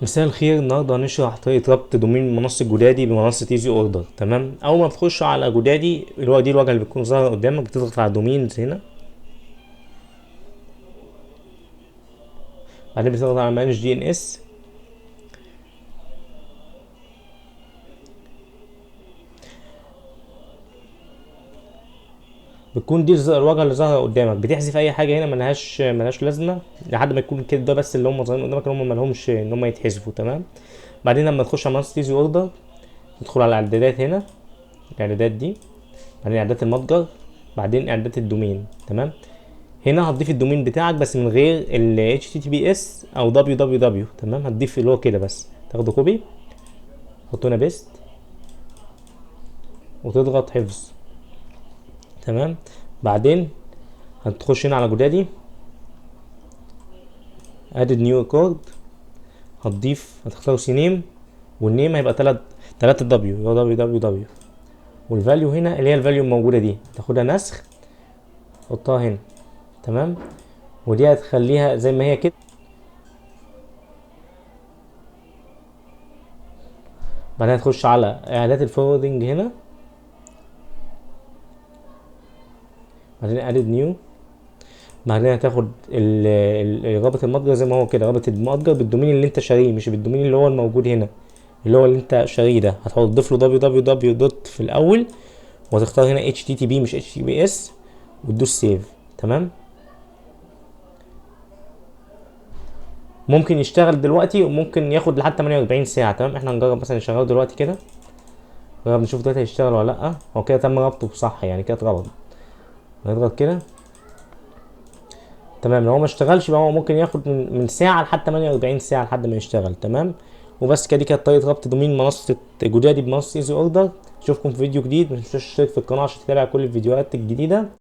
مساء الخير. النهارده هنشرح طريقة ربط دومين منصة جودادي بمنصة ايزي اوردر. تمام، اول ما بتخش على جودادي اللي هو دي الواجهة اللي بتكون ظاهرة قدامك، بتضغط على دومينز هنا، بعدين بتضغط على مانج دي ان اس. بتكون دي الواجهة اللي ظاهرة قدامك، بتحذف اي حاجة هنا ملهاش لازمة لحد ما يكون كده. ده بس اللي هم ظاهرين قدامك، اللي هم ملهمش ان هم يتحذفوا. تمام، بعدين لما تخش على منصة ايزي اوردر تدخل على الاعدادات هنا، الاعدادات دي، بعدين اعدادات المتجر، بعدين اعدادات الدومين. تمام، هنا هتضيف الدومين بتاعك بس من غير ال HTTPS او www. تمام، هتضيف اللي هو كده بس، تاخده كوبي، تحطه هنا بيست، وتضغط حفظ. تمام، بعدين هتخش هنا على جودادي، ادد نيو ريكورد، هتختار سينيم، والنيم هيبقى تلاتة دبليو اللي هو www، والفاليو هنا اللي هي الفاليو الموجودة دي تاخدها نسخ، تحطها هنا. تمام، ودي هتخليها زي ما هي كده. بعدين هتخش على اعدادات الفورwarding هنا، بعدين ادد نيو، بعدين هتاخد رابط المتجر زي ما هو كده، رابط المتجر بالدومين اللي انت شاريه، مش بالدومين اللي هو الموجود هنا، اللي هو اللي انت شاريه ده. هتضيف له www دوت في الاول، وهتختار هنا http مش https، وتدوس سيف. تمام، ممكن يشتغل دلوقتي وممكن ياخد لحد 48 ساعه. تمام، احنا هنجرب مثلا نشغله دلوقتي كده، نجرب نشوف دلوقتي هيشتغل ولا لا. هو كده تم ربطه صح، يعني كده اتربط. نضغط كده. تمام، لو هو ما اشتغلش يبقى هو ممكن ياخد من ساعه لحد 48 ساعه لحد ما يشتغل. تمام، وبس كده، دي كانت طريقه ربط دومين منصه جودادي بمنصه ايزي اوردر. اشوفكم في فيديو جديد، ما تنسوش تشترك في القناه عشان تتابع كل الفيديوهات الجديده.